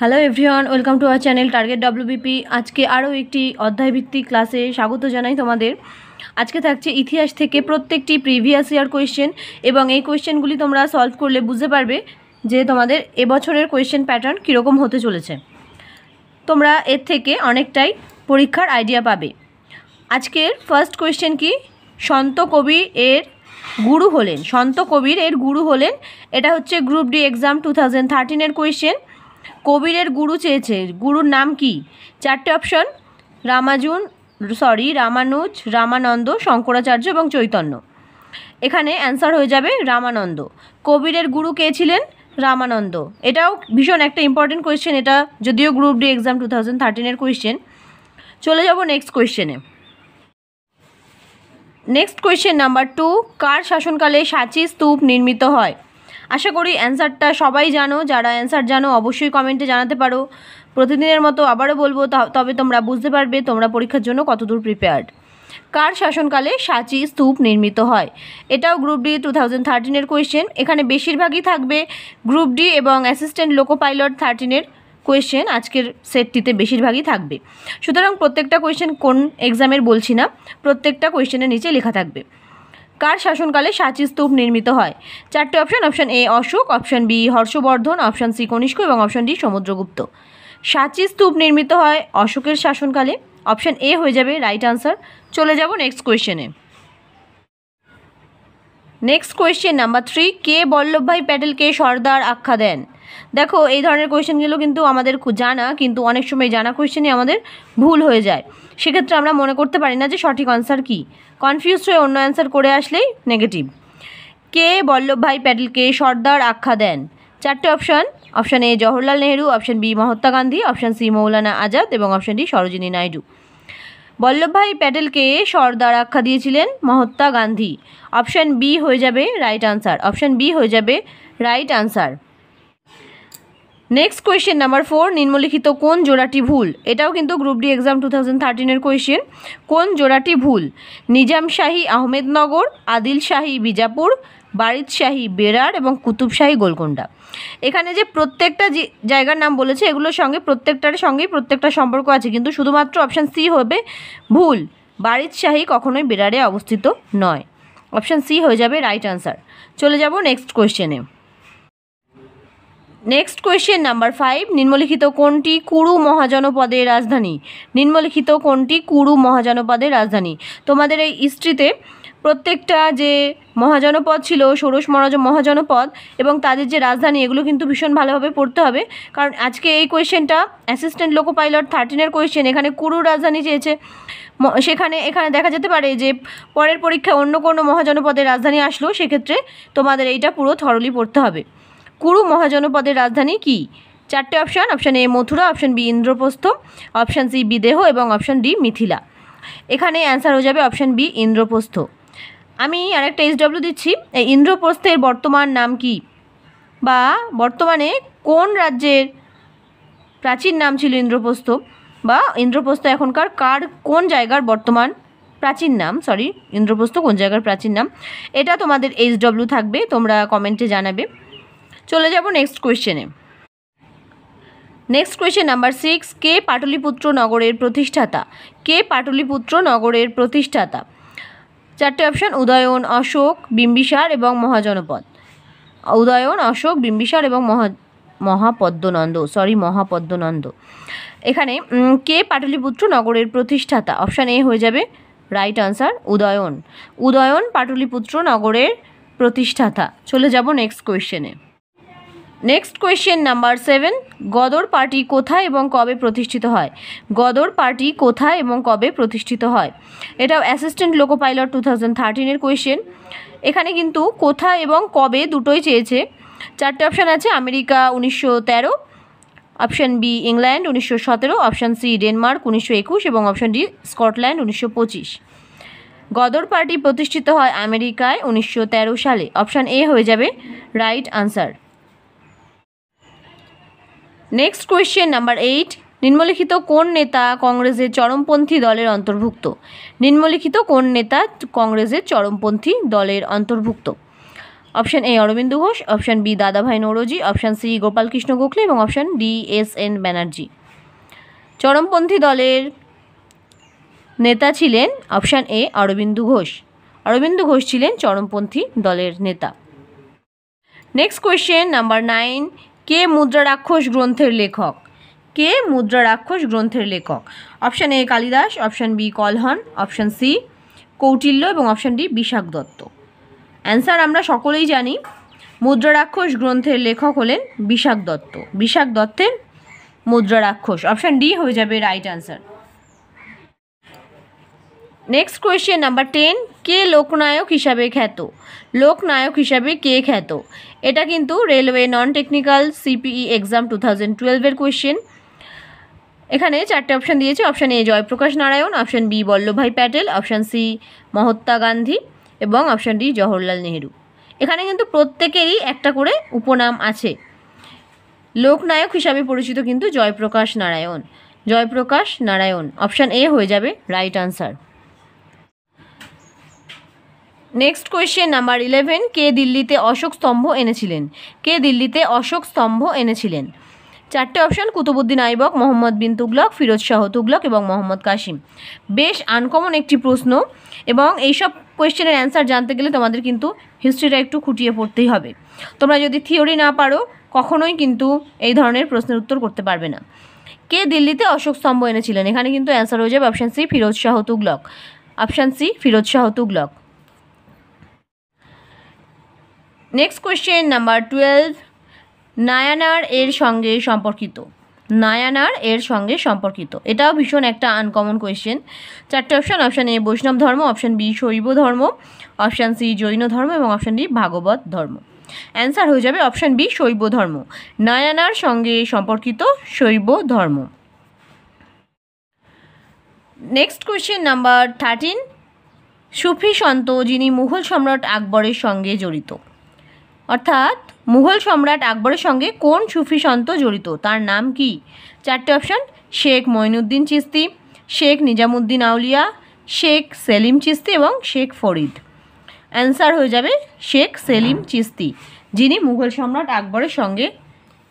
Hello everyone, welcome to our channel target WBP. আজকে আরও একটি অধ্যায়ভিত্তিক ক্লাসে স্বাগত জানাই তোমাদের। আজকে থাকছে ইতিহাস থেকে প্রত্যেকটি প্রিভিয়াস ইয়ার কোয়েশ্চেন, এবং এই কোয়েশ্চেনগুলি তোমরা সলভ করলে বুঝতে পারবে যে তোমাদের এবছরের কোয়েশ্চেন প্যাটার্ন কীরকম হতে চলেছে। তোমরা এর থেকে অনেকটাই পরীক্ষার আইডিয়া পাবে। আজকের ফার্স্ট কোয়েশ্চেন কি, সন্ত কবি এর গুরু হলেন। সন্ত কবির এর গুরু হলেন, এটা হচ্ছে গ্রুপ ডি এক্সাম 2013-এর কোয়েশ্চেন। কবিরের গুরু চেয়েছে, গুরুর নাম কি? চারটে অপশন, রামানুজ, রামানন্দ, শঙ্করাচার্য এবং চৈতন্য। এখানে অ্যান্সার হয়ে যাবে রামানন্দ। কবিরের গুরু কে ছিলেন? রামানন্দ। এটাও ভীষণ একটা ইম্পর্টেন্ট কোয়েশ্চেন, এটা যদিও গ্রুপ ডি এক্সাম 2013-এর কোয়েশ্চেন। চলে যাব নেক্সট কোয়েশ্চেনে। নেক্সট কোয়েশ্চেন নাম্বার 2, কার শাসনকালে সাঁচি স্তূপ নির্মিত হয়? আশা করি অ্যান্সারটা সবাই জানো। যারা অ্যান্সার জানো অবশ্যই কমেন্টে জানাতে পারো। প্রতিদিনের মতো আবারও বলবো, তবে তোমরা বুঝতে পারবে তোমরা পরীক্ষার জন্য কতদূর প্রিপেয়ার্ড। কার শাসনকালে সাঁচি স্তূপ নির্মিত হয়? এটাও গ্রুপ ডি 2013-এর কোয়েশ্চেন। এখানে বেশিরভাগই থাকবে গ্রুপ ডি এবং অ্যাসিস্ট্যান্ট লোকো পাইলট 13-এর কোয়েশ্চেন আজকের সেটটিতে বেশিরভাগই থাকবে। সুতরাং প্রত্যেকটা কোয়েশ্চেন কোন এক্সামের বলছি না, প্রত্যেকটা কোয়েশ্চেনের নিচে লেখা থাকবে কার শাসনকালে সাঁচি স্তূপ নির্মিত হয়। চারটে option, option A Ashoka, option B Harshavardhana, option C Kanishka এবং অপশন ডি সমুদ্রগুপ্ত। সাঁচি স্তূপ নির্মিত হয় অশোকের শাসনকালে, অপশন এ হয়ে যাবে রাইট আনসার। চলে যাব নেক্সট কোয়েশ্চেনে। নেক্সট কোয়েশ্চেন নাম্বার 3, কে বল্লভভাই প্যাটেলকে সর্দার আখ্যা দেন? দেখো, এই ধরনের কোয়েশ্চেনগুলো কিন্তু আমাদের জানা, কিন্তু অনেক সময় জানা কোয়েশ্চেনই আমাদের ভুল হয়ে যায়। সেক্ষেত্রে আমরা মনে করতে পারি না যে সঠিক আনসার কী, কনফিউজ হয়ে অন্য অ্যান্সার করে আসলেই নেগেটিভ। কে বল্লভভাই প্যাটেলকে সর্দার আখ্যা দেন? চারটে option, option A Jawaharlal Nehru, option B Mahatma Gandhi, option C Maulana Azad এবং অপশন ডি সরোজিনী নাইডু। বল্লভভাই প্যাটেলকে সর্দার আখ্যা দিয়েছিলেন মহাত্মা গান্ধী। অপশন বি হয়ে যাবে রাইট আনসার। অপশন বি হয়ে যাবে right answer. Next question number 4, নিম্নলিখিত কোন জোড়াটি ভুল? এটাও কিন্তু গ্রুপ ডি এক্সাম 2013-এর কোয়েশ্চেন। কোন জোড়াটি ভুল? নিজামশাহী আহমেদনগর, আদিলশাহী বিজাপুর, বারিদশাহী বেরার এবং কুতুবশাহী গোলকোন্ডা। এখানে যে প্রত্যেকটা জায়গার নাম বলেছে এগুলোর সঙ্গে প্রত্যেকটার সঙ্গেই প্রত্যেকটা সম্পর্ক আছে, কিন্তু শুধুমাত্র অপশান সি হবে ভুল। বারিদশাহী কখনোই বেরারে অবস্থিত নয়। অপশান সি হয়ে যাবে রাইট আনসার। চলে যাব নেক্সট কোয়েশ্চেনে। নেক্সট কোয়েশ্চেন নাম্বার 5, নিম্নলিখিত কোনটি কুরু মহাজনপদের রাজধানী? নিম্নলিখিত কোনটি কুরু মহাজনপদের রাজধানী? তোমাদের এই হিস্ট্রিতে প্রত্যেকটা যে মহাজনপদ ছিল, ষোড়শ মহাজনপদ এবং তাদের যে রাজধানী, এগুলো কিন্তু ভীষণ ভালোভাবে পড়তে হবে, কারণ আজকে এই কোয়েশ্চেনটা অ্যাসিস্ট্যান্ট লোকো পাইলট 13-এর কোয়েশ্চেন। এখানে কুরুর রাজধানী চেয়েছে, এখানে দেখা যেতে পারে যে পরের পরীক্ষায় অন্য কোনো মহাজনপদের রাজধানী আসলো, সেক্ষেত্রে তোমাদের এইটা পুরো থরলি পড়তে হবে। কুরু মহাজনপদের রাজধানী কি? চারটে option, option A Mathura, option B Indraprastha, option C Videha এবং অপশান ডি মিথিলা। এখানে অ্যান্সার হয়ে যাবে অপশান বি ইন্দ্রপ্রস্থ। আমি আরেকটা SW দিচ্ছি, এই ইন্দ্রপ্রস্থের বর্তমান নাম কি, বা বর্তমানে কোন রাজ্যের প্রাচীন নাম ছিল ইন্দ্রপ্রস্থ, বা ইন্দ্রপ্রস্থ এখনকার কোন জায়গার বর্তমান প্রাচীন নাম, ইন্দ্রপ্রস্থ কোন জায়গার প্রাচীন নাম, এটা তোমাদের SW থাকবে, তোমরা কমেন্টে জানাবে। চলে যাব নেক্সট কোয়েশ্চেনে। নেক্সট কোয়েশ্চেন নাম্বার 6, কে পাটলিপুত্র নগরের প্রতিষ্ঠাতা? কে পাটলিপুত্র নগরের প্রতিষ্ঠাতা? চারটে অপশান, উদয়ন, অশোক, বিম্বিসার এবং মহাজনপদ। উদয়ন, অশোক, বিম্বিসার এবং মহাপদ্মনন্দ। এখানে কে পাটলিপুত্র নগরের প্রতিষ্ঠাতা? অপশান এ হয়ে যাবে রাইট আনসার, উদয়ন পাটলিপুত্র নগরের প্রতিষ্ঠাতা। চলে যাব নেক্সট কোয়েশ্চেনে। Next question number 7, Ghadar party কোথায় এবং কবে প্রতিষ্ঠিত হয়? গদর পার্টি কোথায় এবং কবে প্রতিষ্ঠিত হয়? এটাও অ্যাসিস্ট্যান্ট লোকো পাইলট 2013-এর কোয়েশ্চেন। এখানে কিন্তু কোথায় এবং কবে দুটোই চেয়েছে। চারটে অপশান আছে, America 1913, option B England 1917, option C Denmark 1921 এবং option D Scotland 1925। Ghadar party প্রতিষ্ঠিত হয় আমেরিকায় 1913 সালে। অপশান এ হয়ে যাবে right answer. Next question number 8, নিম্নলিখিত কোন নেতা কংগ্রেসের চরমপন্থী দলের অন্তর্ভুক্ত? নিম্নলিখিত কোন নেতা কংগ্রেসের চরমপন্থী দলের অন্তর্ভুক্ত? Option A Aurobindo Ghosh, option B Dadabhai Naoroji, option C Gopal Krishna Gokhale এবং অপশান ডি এস.এন. ব্যানার্জি। চরমপন্থী দলের নেতা ছিলেন অপশান এ অরবিন্দ ঘোষ। অরবিন্দ ঘোষ ছিলেন চরমপন্থী দলের নেতা। নেক্সট কোয়েশ্চেন নাম্বার 9, কে মুদ্রারাক্ষস গ্রন্থের লেখক? কে মুদ্রারাক্ষস গ্রন্থের লেখক? Option A Kalidasa, option B Kalhana, option C Kautilya এবং option D Vishakhadatta. Answer আমরা সকলেই জানি, মুদ্রারাক্ষস গ্রন্থের লেখক হলেন বিশাখ দত্ত। বিশাখ দত্তের মুদ্রারাক্ষস, অপশান ডি হয়ে যাবে right answer. Next question number 10, কে লোকনায়ক হিসাবে খ্যাত? লোকনায়ক হিসাবে কে খ্যাত? এটা কিন্তু railway non technical CPE exam 2012-এর কোয়েশ্চেন। এখানে 4টে অপশান দিয়েছে। Option A Jayaprakash Narayan, option B Vallabhbhai Patel, option C Mahatma Gandhi এবং অপশান ডি জওহরলাল নেহেরু। এখানে কিন্তু প্রত্যেকেরই একটা করে উপনাম আছে। লোকনায়ক হিসাবে পরিচিত কিন্তু জয়প্রকাশ নারায়ণ। জয়প্রকাশ নারায়ণ, অপশান এ হয়ে যাবে right answer. Next question number 11, কে দিল্লিতে অশোক স্তম্ভ এনেছিলেন? কে দিল্লিতে অশোক স্তম্ভ এনেছিলেন? 4টে অপশান কুতুবুদ্দিন আইবক, মোহাম্মদ বিন তুগলক, ফিরোজ শাহ তুগলক এবং মোহাম্মদ কাসিম। বেশ আনকমন একটি প্রশ্ন, এবং এইসব কোয়েশ্চেনের অ্যান্সার জানতে গেলে তোমাদের কিন্তু হিস্ট্রিটা একটু খুঁটিয়ে পড়তেই হবে। তোমরা যদি থিওরি না পারো কখনোই কিন্তু এই ধরনের প্রশ্নের উত্তর করতে পারবে না। কে দিল্লিতে অশোক স্তম্ভ এনেছিলেন? এখানে কিন্তু অ্যান্সার হয়ে যাবে option C Firoz Shah Tughlaq. Option C Firoz Shah Tughlaq. Next question number 12, Nayanar এর সঙ্গে সম্পর্কিত। নায়ানার এর সঙ্গে সম্পর্কিত, এটাও ভীষণ একটা আনকমন কোয়েশ্চেন। 4টে অপশান। অপশান এ বৈষ্ণব ধর্ম, অপশান বি শৈব ধর্ম, অপশান সি জৈন ধর্ম এবং অপশান ডি ভাগবত ধর্ম। অ্যান্সার হয়ে যাবে অপশান বি শৈব ধর্ম। নায়ানার সঙ্গে সম্পর্কিত শৈব ধর্ম। নেক্সট কোয়েশ্চেন নাম্বার 13, সুফি সন্ত যিনি মুঘল সম্রাট আকবরের সঙ্গে জড়িত। অর্থাৎ মুঘল সম্রাট আকবরের সঙ্গে কোন সুফি সন্ত জড়িত, তার নাম কি? 4টে অপশান শেখ মঈনুদ্দিন চিস্তি, শেখ নিজামুদ্দিন আউলিয়া, শেখ সেলিম চিস্তি এবং শেখ ফরিদ। অ্যান্সার হয়ে যাবে শেখ সেলিম চিস্তি, যিনি মুঘল সম্রাট আকবরের সঙ্গে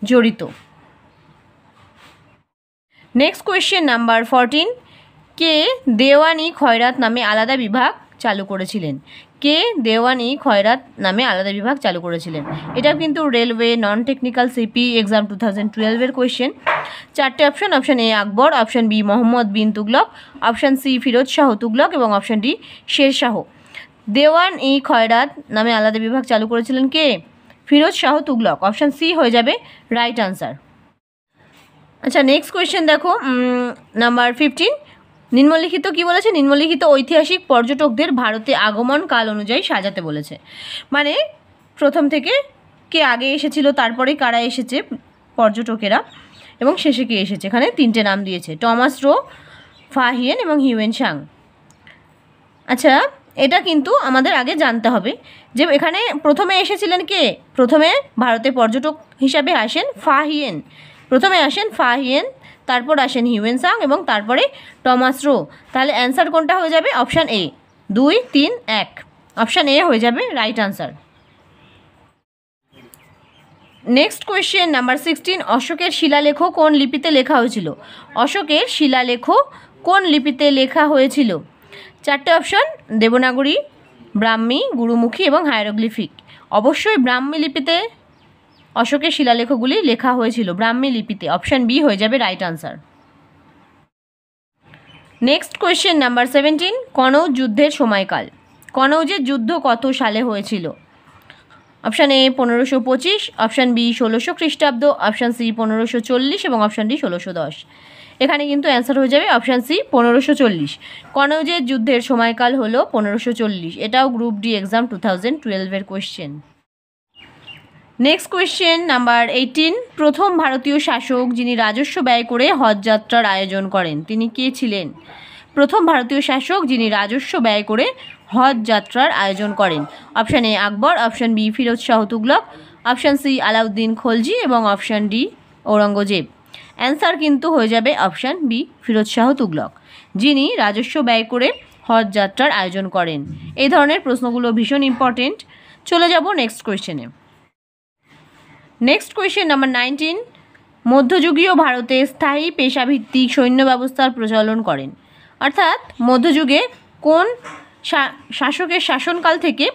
জড়িত। নেক্সট কোয়েশ্চেন নাম্বার 14, কে দেওয়ানি খয়রাত নামে আলাদা বিভাগ চালু করেছিলেন? কে দেওয়ানি খয়রাত নামে আলাদা বিভাগ চালু করেছিলেন? এটাও কিন্তু railway non technical CPE exam 2012-এর কোয়েশ্চেন। 4টে option. Option A Akbar, option B Muhammad bin Tughlaq, option C Firoz Shah Tughlaq এবং অপশান ডি শের শাহ। দেওয়ান-ই খয়রাত নামে আলাদা বিভাগ চালু করেছিলেন কে? ফিরোজ শাহ তুগলক। অপশান সি হয়ে যাবে রাইট আনসার। আচ্ছা, নেক্সট কোয়েশ্চেন দেখো, নাম্বার 15, নিম্নলিখিত কি বলেছে? নিম্নলিখিত ঐতিহাসিক পর্যটকদের ভারতে আগমন কাল অনুযায়ী সাজাতে বলেছে। মানে প্রথম থেকে কে আগে এসেছিল, তারপরে কারা এসেছে পর্যটকেরা, এবং শেষে কে এসেছে। এখানে 3টে নাম দিয়েছে, টমাস রো, ফাহিয়েন এবং হিউয়েন সাং। আচ্ছা, এটা কিন্তু আমাদের আগে জানতে হবে যে এখানে প্রথমে এসেছিলেন কে? প্রথমে ভারতে পর্যটক হিসাবে আসেন ফাহিয়েন। প্রথমে আসেন ফাহিয়েন, তারপর আসেন হিউয়েন সাং এবং তারপরে টমাস রো। তাহলে অ্যান্সার কোনটা হয়ে যাবে? Option A 2, 3, 1। অপশান এ হয়ে যাবে right answer. Next question number 16, অশোকের শিলালেখ কোন লিপিতে লেখা হয়েছিল? অশোকের শিলালেখ কোন লিপিতে লেখা হয়েছিল? 4টে অপশান, দেবনাগরী, ব্রাহ্মী, গুরুমুখী এবং হায়ারোগ্লিফিক। অবশ্যই ব্রাহ্মী লিপিতে অশোকের শিলালেখগুলি লেখা হয়েছিল, ব্রাহ্মী লিপিতে। অপশান বি হয়ে যাবে right answer. Next question number 17, Kannauj যুদ্ধের সময়কাল। কনৌজের যুদ্ধ কত সালে হয়েছিল? অপশান এ 1525, অপশান বি 1600 খ্রিস্টাব্দ, অপশান সি 1540 এবং অপশান ডি 1610। এখানে কিন্তু অ্যান্সার হয়ে যাবে অপশান সি 1540। কনৌজের যুদ্ধের সময়কাল হলো 1540। এটাও গ্রুপ ডি এক্সাম 2012-এর কোয়েশ্চেন। নেক্সট কোয়েশ্চেন নাম্বার 18, প্রথম ভারতীয় শাসক যিনি রাজস্ব ব্যয় করে হজ যাত্রার আয়োজন করেন, তিনি কে ছিলেন? প্রথম ভারতীয় শাসক যিনি রাজস্ব ব্যয় করে হজ যাত্রার আয়োজন করেন। Option A Akbar, option B Firoz Shah Tughlaq, option C Alauddin Khalji এবং অপশান ডি ঔরঙ্গজেব। অ্যান্সার কিন্তু হয়ে যাবে অপশান বি ফিরোজ শাহ তুগলক, যিনি রাজস্ব ব্যয় করে হজ যাত্রার আয়োজন করেন। এই ধরনের প্রশ্নগুলো ভীষণ ইম্পর্টেন্ট, চলে যাব নেক্সট কোয়েশ্চেনে। নেক্সট কোয়েশ্চেন নাম্বার 19, মধ্যযুগীয় ভারতে স্থায়ী পেশাভিত্তিক সৈন্য ব্যবস্থার প্রচলন করেন। অর্থাৎ মধ্যযুগে কোন শাসকের শাসনকাল থেকে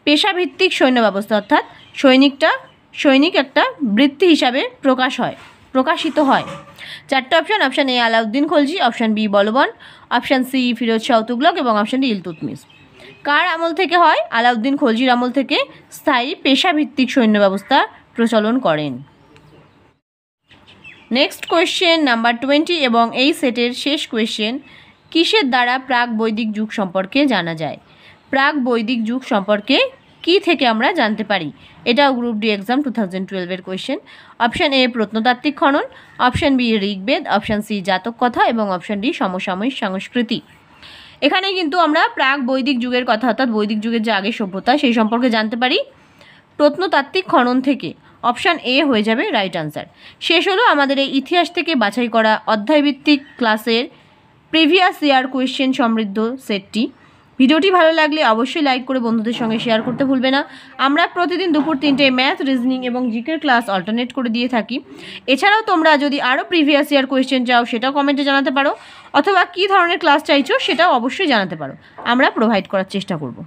পেশাভিত্তিক সৈন্য ব্যবস্থা অর্থাৎ সৈনিক একটা বৃত্তি হিসাবে প্রকাশিত হয়। চারটে option, option A Alauddin Khalji, option B Balban, option C Firoz Shah Tughlaq এবং অপশান ডি ইলতুৎমিশ। কার আমল থেকে হয়? আলাউদ্দিন খলজির আমল থেকে স্থায়ী পেশাভিত্তিক সৈন্য ব্যবস্থা প্রচলন করেন। নেক্সট কোয়েশ্চেন নাম্বার 20 এবং এই সেটের শেষ কোয়েশ্চেন, কিসের দ্বারা প্রাক বৈদিক যুগ সম্পর্কে জানা যায়? প্রাক বৈদিক যুগ সম্পর্কে কি থেকে আমরা জানতে পারি? এটাও গ্রুপ ডি এক্সাম 2012-এর কোয়েশ্চেন। অপশান এ প্রত্নতাত্ত্বিক খনন, option B Rigveda, option C Jataka কথা এবং অপশান ডি সমসাময়িক সংস্কৃতি। এখানে কিন্তু আমরা প্রাক বৈদিক যুগের কথা অর্থাৎ বৈদিক যুগের যে আগের সভ্যতা সেই সম্পর্কে জানতে পারি প্রত্নতাত্ত্বিক খনন থেকে। অপশান এ হয়ে যাবে রাইট আনসার। শেষ হলো আমাদের এই ইতিহাস থেকে বাছাই করা অধ্যায়ভিত্তিক ক্লাসের প্রিভিয়াস ইয়ার কোয়েশ্চেন সমৃদ্ধ সেটটি। ভিডিওটি ভালো লাগলে অবশ্যই লাইক করে বন্ধুদের সঙ্গে শেয়ার করতে ভুলবে না। আমরা প্রতিদিন দুপুর 3টায় ম্যাথ, রিজনিং এবং জিকের ক্লাস অল্টারনেট করে দিয়ে থাকি। এছাড়াও তোমরা যদি আরও প্রিভিয়াস ইয়ার কোয়েশ্চেন চাও সেটাও কমেন্টে জানাতে পারো, অথবা কী ধরনের ক্লাস চাইছো সেটাও অবশ্যই জানাতে পারো, আমরা প্রোভাইড করার চেষ্টা করব।